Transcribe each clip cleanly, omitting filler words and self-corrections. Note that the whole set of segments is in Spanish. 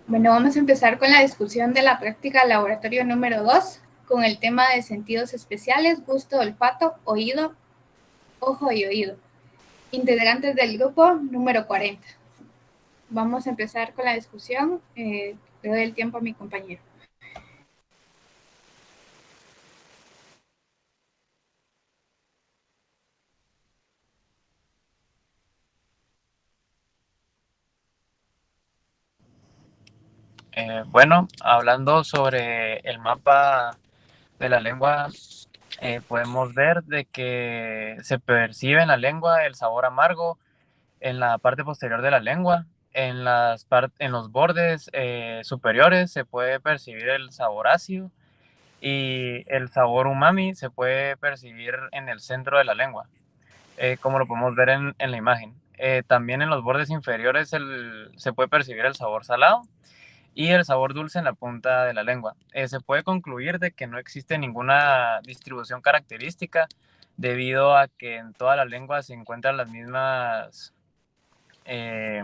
Bueno, vamos a empezar con la discusión de la práctica laboratorio número 2, con el tema de sentidos especiales, gusto, olfato, oído, ojo y oído. Integrantes del grupo número 40. Vamos a empezar con la discusión. Le doy el tiempo a mi compañero. Bueno, hablando sobre el mapa de la lengua, podemos ver de que se percibe en la lengua el sabor amargo en la parte posterior de la lengua. En los bordes superiores se puede percibir el sabor ácido y el sabor umami se puede percibir en el centro de la lengua, como lo podemos ver en la imagen. También en los bordes inferiores se puede percibir el sabor salado y el sabor dulce en la punta de la lengua. Se puede concluir de que no existe ninguna distribución característica debido a que en toda la lengua se encuentran eh,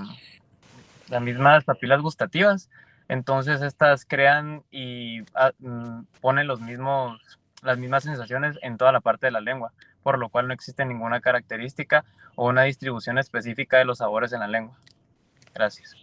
las mismas papilas gustativas. Entonces estas crean y ponen las mismas sensaciones en toda la parte de la lengua, por lo cual no existe ninguna característica o una distribución específica de los sabores en la lengua. Gracias.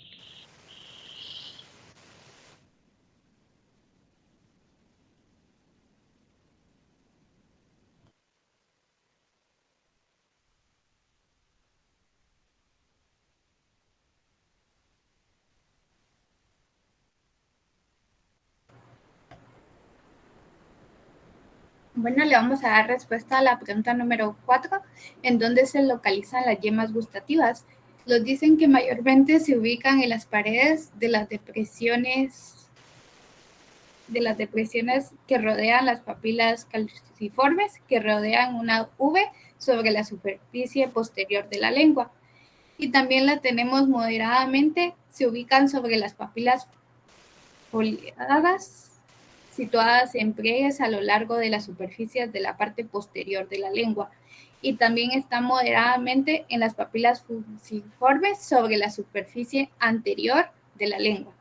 Bueno, le vamos a dar respuesta a la pregunta número 4, en donde se localizan las yemas gustativas. Nos dicen que mayormente se ubican en las paredes de las depresiones que rodean las papilas calciformes, que rodean una V sobre la superficie posterior de la lengua. Y también la tenemos moderadamente, se ubican sobre las papilas foliadas, situadas en pliegues a lo largo de las superficies de la parte posterior de la lengua. Y también está moderadamente en las papilas fusiformes sobre la superficie anterior de la lengua.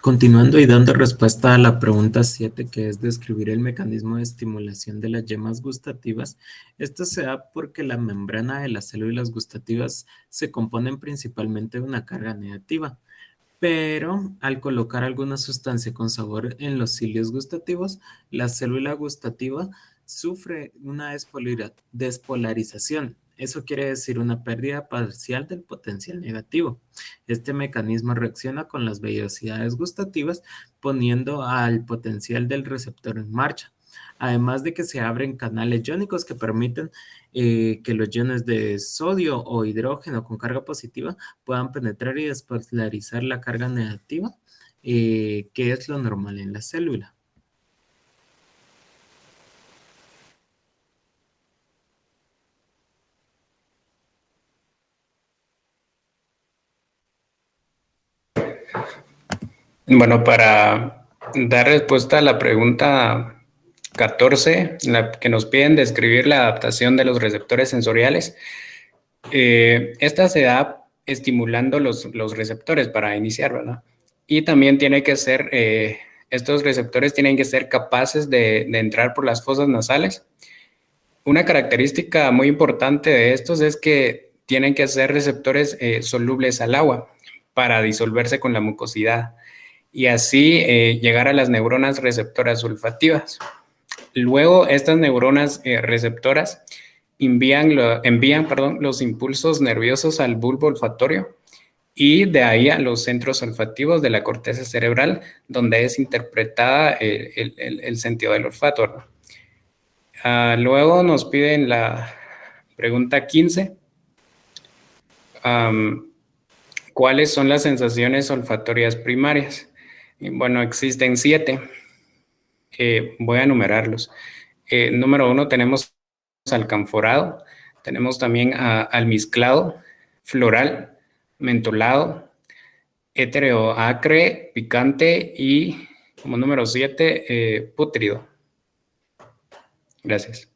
Continuando y dando respuesta a la pregunta 7, que es describir el mecanismo de estimulación de las yemas gustativas, esto se da porque la membrana de las células gustativas se componen principalmente de una carga negativa, pero al colocar alguna sustancia con sabor en los cilios gustativos, la célula gustativa sufre una despolarización. Eso quiere decir una pérdida parcial del potencial negativo. Este mecanismo reacciona con las vellosidades gustativas, poniendo al potencial del receptor en marcha. Además de que se abren canales iónicos que permiten que los iones de sodio o hidrógeno con carga positiva puedan penetrar y despolarizar la carga negativa, que es lo normal en la célula. Bueno, para dar respuesta a la pregunta 14, la que nos piden describir la adaptación de los receptores sensoriales, esta se da estimulando los receptores para iniciar, ¿verdad? Y también tiene que ser, estos receptores tienen que ser capaces de entrar por las fosas nasales. Una característica muy importante de estos es que tienen que ser receptores solubles al agua para disolverse con la mucosidad y así llegar a las neuronas receptoras olfativas. Luego, estas neuronas receptoras envían los impulsos nerviosos al bulbo olfatorio y de ahí a los centros olfativos de la corteza cerebral, donde es interpretada el sentido del olfato, ¿verdad? Luego nos piden la pregunta 15. ¿Cuáles son las sensaciones olfatorias primarias? Y bueno, existen 7. Voy a enumerarlos. Número 1 tenemos alcanforado, tenemos también almizclado, floral, mentolado, étereo acre, picante y como número 7, pútrido. Gracias.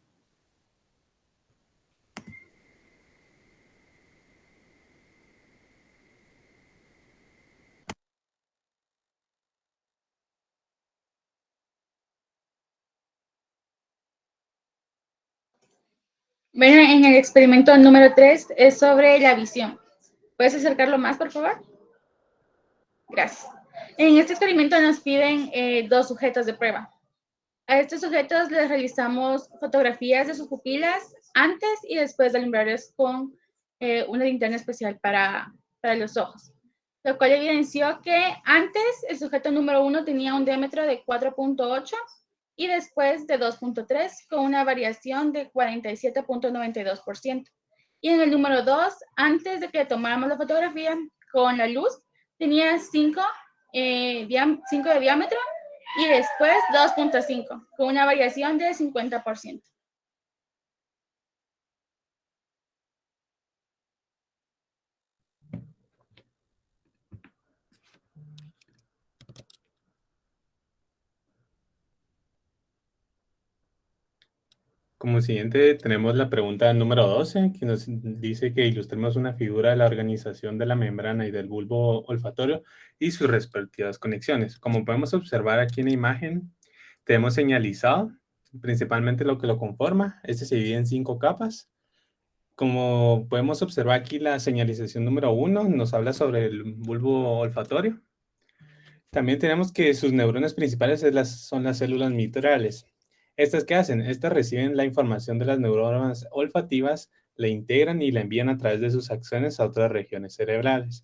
Bueno, en el experimento número 3 es sobre la visión. ¿Puedes acercarlo más, por favor? Gracias. En este experimento nos piden 2 sujetos de prueba. A estos sujetos les realizamos fotografías de sus pupilas antes y después de alumbrarles con una linterna especial para los ojos, lo cual evidenció que antes el sujeto número 1 tenía un diámetro de 4.8 y después de 2.3 con una variación de 47.92%. Y en el número 2, antes de que tomáramos la fotografía con la luz, tenía 5 de diámetro y después 2.5 con una variación de 50%. Como siguiente tenemos la pregunta número 12, que nos dice que ilustremos una figura de la organización de la membrana y del bulbo olfatorio y sus respectivas conexiones. Como podemos observar aquí en la imagen, tenemos señalizado principalmente lo que lo conforma. Este se divide en 5 capas. Como podemos observar aquí, la señalización número 1 nos habla sobre el bulbo olfatorio. También tenemos que sus neuronas principales son las células mitrales. ¿Estas qué hacen? Estas reciben la información de las neuronas olfativas, la integran y la envían a través de sus acciones a otras regiones cerebrales.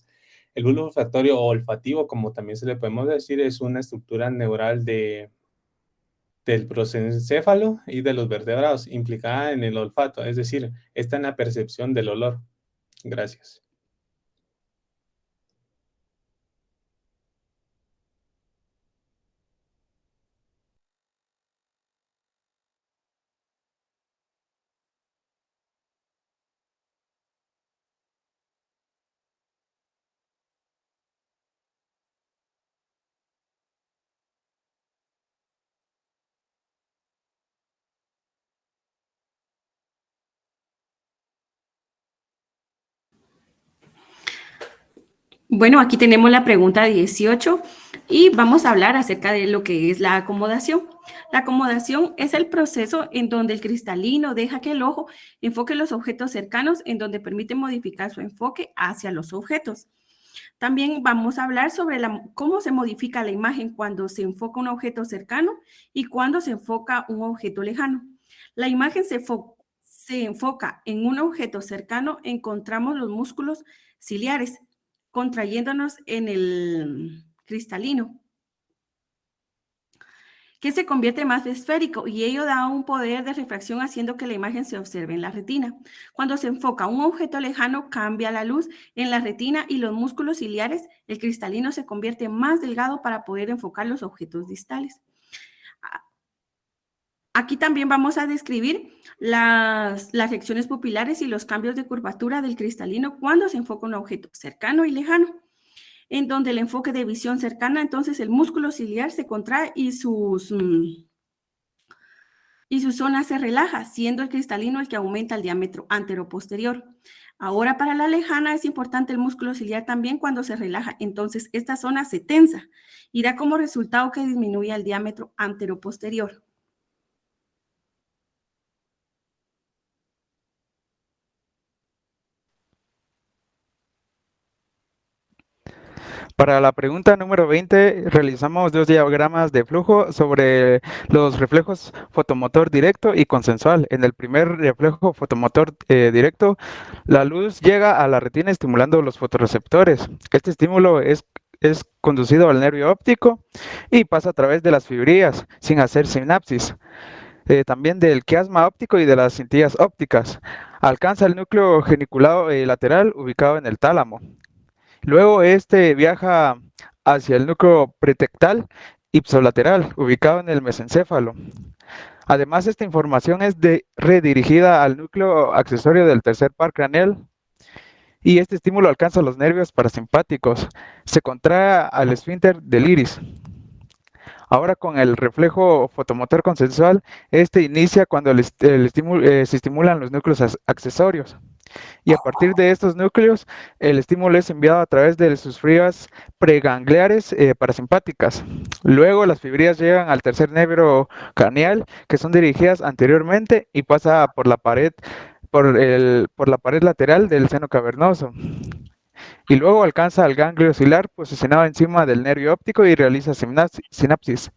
El bulbo olfatorio o olfativo, como también se le podemos decir, es una estructura neural del prosencéfalo y de los vertebrados, implicada en el olfato, es decir, está en la percepción del olor. Gracias. Bueno, aquí tenemos la pregunta 18 y vamos a hablar acerca de lo que es la acomodación. La acomodación es el proceso en donde el cristalino deja que el ojo enfoque los objetos cercanos, en donde permite modificar su enfoque hacia los objetos. También vamos a hablar sobre cómo se modifica la imagen cuando se enfoca un objeto cercano y cuando se enfoca un objeto lejano. La imagen se enfoca en un objeto cercano, encontramos los músculos ciliares contrayéndonos en el cristalino, que se convierte más esférico y ello da un poder de refracción haciendo que la imagen se observe en la retina. Cuando se enfoca un objeto lejano, cambia la luz en la retina y los músculos ciliares, el cristalino se convierte más delgado para poder enfocar los objetos distales. Aquí también vamos a describir las secciones pupilares y los cambios de curvatura del cristalino cuando se enfoca un objeto cercano y lejano. En donde el enfoque de visión cercana, entonces el músculo ciliar se contrae y su zona se relaja, siendo el cristalino el que aumenta el diámetro anteroposterior. Ahora para la lejana es importante el músculo ciliar también cuando se relaja, entonces esta zona se tensa y da como resultado que disminuye el diámetro anteroposterior. Para la pregunta número 20, realizamos 2 diagramas de flujo sobre los reflejos fotomotor directo y consensual. En el primer reflejo fotomotor directo, la luz llega a la retina estimulando los fotorreceptores. Este estímulo es conducido al nervio óptico y pasa a través de las fibrillas sin hacer sinapsis. También del quiasma óptico y de las cintillas ópticas. Alcanza el núcleo geniculado lateral ubicado en el tálamo. Luego este viaja hacia el núcleo pretectal ipsolateral, ubicado en el mesencéfalo. Además, esta información es redirigida al núcleo accesorio del tercer par craneal y este estímulo alcanza los nervios parasimpáticos. Se contrae al esfínter del iris. Ahora con el reflejo fotomotor consensual, este inicia cuando se estimulan los núcleos accesorios. Y a partir de estos núcleos, el estímulo es enviado a través de sus fibras pregangliares parasimpáticas. Luego las fibrillas llegan al tercer nervio craneal, que son dirigidas anteriormente y pasa por la pared por la pared lateral del seno cavernoso. Y luego alcanza al ganglio ocilar posicionado encima del nervio óptico y realiza sinapsis.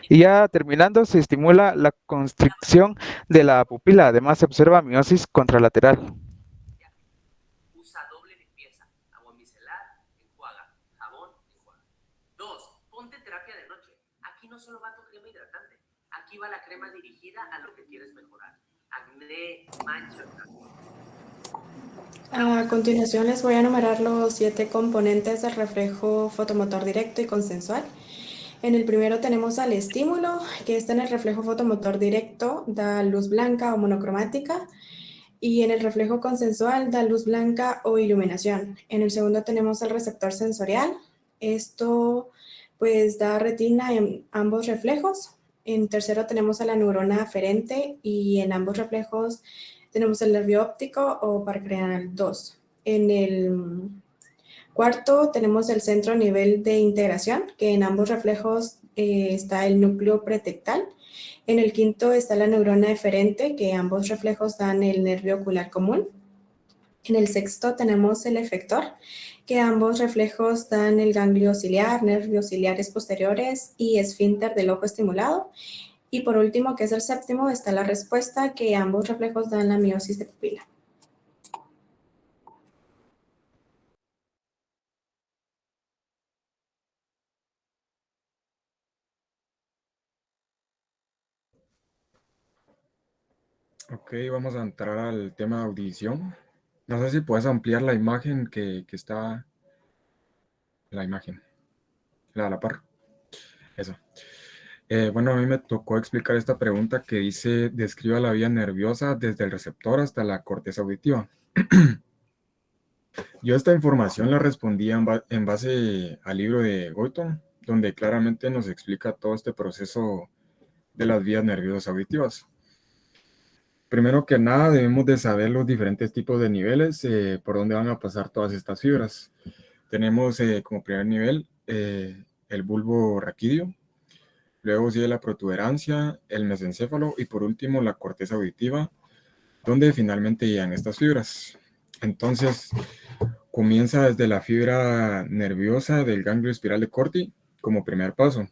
Y ya terminando, se estimula la constricción de la pupila. Además, se observa miosis contralateral. Usa doble limpieza, agua micelar, enjuaga, jabón, enjuaga. 2. Ponte terapia de noche. Aquí no solo va tu crema hidratante, aquí va la crema dirigida a lo que quieres mejorar. Acné, manchas. A continuación les voy a enumerar los 7 componentes del reflejo fotomotor directo y consensual. En el primero tenemos al estímulo, que está en el reflejo fotomotor directo, da luz blanca o monocromática, y en el reflejo consensual da luz blanca o iluminación. En el segundo tenemos el receptor sensorial, esto pues da retina en ambos reflejos. En tercero tenemos a la neurona aferente y en ambos reflejos tenemos el nervio óptico o paracranial 2. En el cuarto, tenemos el centro a nivel de integración, que en ambos reflejos está el núcleo pretectal. En el quinto está la neurona eferente, que ambos reflejos dan el nervio ocular común. En el sexto tenemos el efector, que ambos reflejos dan el ganglio ciliar, nervios ciliares posteriores y esfínter del ojo estimulado. Y por último, que es el séptimo, está la respuesta, que ambos reflejos dan la miosis de pupila. Ok, vamos a entrar al tema de audición. No sé si puedes ampliar la imagen que está... La imagen. La de la par. Eso. Bueno, a mí me tocó explicar esta pregunta que dice, describa la vía nerviosa desde el receptor hasta la corteza auditiva. Yo esta información la respondí en base al libro de Goitom, donde claramente nos explica todo este proceso de las vías nerviosas auditivas. Primero que nada, debemos de saber los diferentes tipos de niveles por donde van a pasar todas estas fibras. Tenemos como primer nivel el bulbo raquídeo, luego sigue la protuberancia, el mesencéfalo y por último la corteza auditiva, donde finalmente llegan estas fibras. Entonces, comienza desde la fibra nerviosa del ganglio espiral de Corti como primer paso.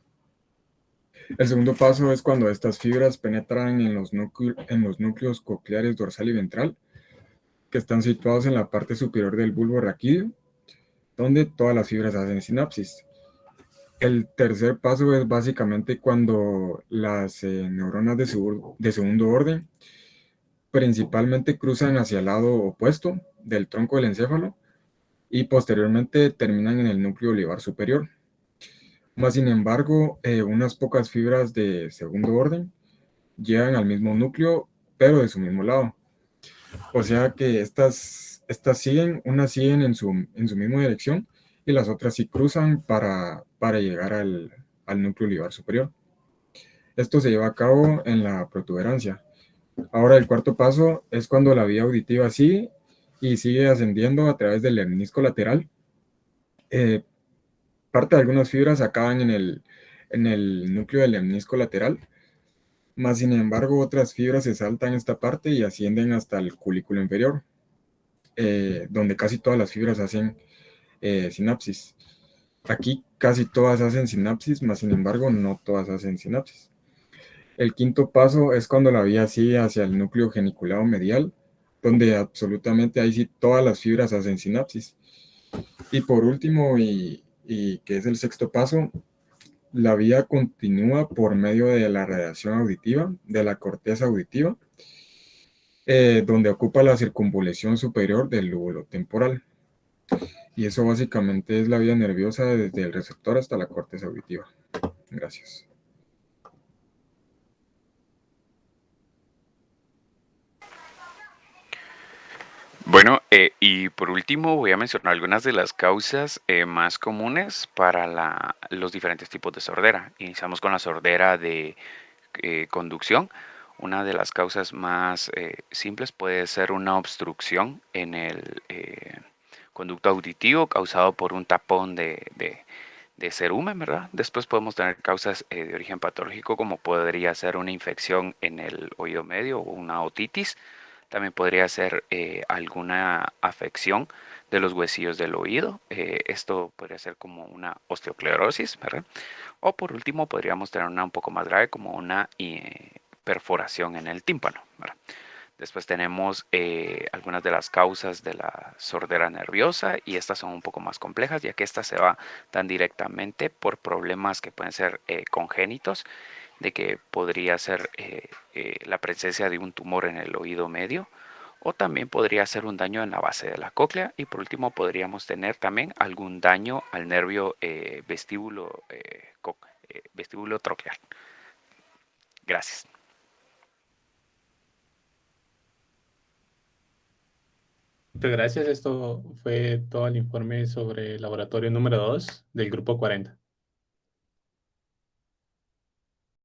El segundo paso es cuando estas fibras penetran en los núcleos cocleares dorsal y ventral, que están situados en la parte superior del bulbo raquídeo, donde todas las fibras hacen sinapsis. El tercer paso es básicamente cuando las neuronas de segundo orden principalmente cruzan hacia el lado opuesto del tronco del encéfalo y posteriormente terminan en el núcleo olivar superior. Más sin embargo, unas pocas fibras de segundo orden llegan al mismo núcleo, pero de su mismo lado. O sea que estas siguen, unas siguen en su misma dirección y las otras sí cruzan para llegar al núcleo olivar superior. Esto se lleva a cabo en la protuberancia. Ahora el cuarto paso es cuando la vía auditiva sigue y sigue ascendiendo a través del lemnisco lateral. Parte de algunas fibras acaban en el núcleo del lemnisco lateral, más sin embargo otras fibras se saltan esta parte y ascienden hasta el culículo inferior, donde casi todas las fibras hacen sinapsis. Aquí casi todas hacen sinapsis, más sin embargo no todas hacen sinapsis. El quinto paso es cuando la vía sigue hacia el núcleo geniculado medial, donde absolutamente ahí sí todas las fibras hacen sinapsis. Y por último, y que es el sexto paso, la vía continúa por medio de la radiación auditiva, de la corteza auditiva, donde ocupa la circunvolución superior del lóbulo temporal. Y eso básicamente es la vía nerviosa desde el receptor hasta la corteza auditiva. Gracias. Bueno, y por último voy a mencionar algunas de las causas más comunes para los diferentes tipos de sordera. Iniciamos con la sordera de conducción. Una de las causas más simples puede ser una obstrucción en el conducto auditivo causado por un tapón de cerumen, ¿verdad? Después podemos tener causas de origen patológico como podría ser una infección en el oído medio o una otitis. También podría ser alguna afección de los huesillos del oído. Esto podría ser como una osteoclerosis, ¿verdad? O por último podríamos tener una un poco más grave como una perforación en el tímpano, ¿verdad? Después tenemos algunas de las causas de la sordera nerviosa y estas son un poco más complejas ya que estas se dan directamente por problemas que pueden ser congénitos, de que podría ser la presencia de un tumor en el oído medio o también podría ser un daño en la base de la cóclea y por último podríamos tener también algún daño al nervio vestíbulo troclear. Gracias. Muchas gracias. Esto fue todo el informe sobre el laboratorio número 2 del grupo 40.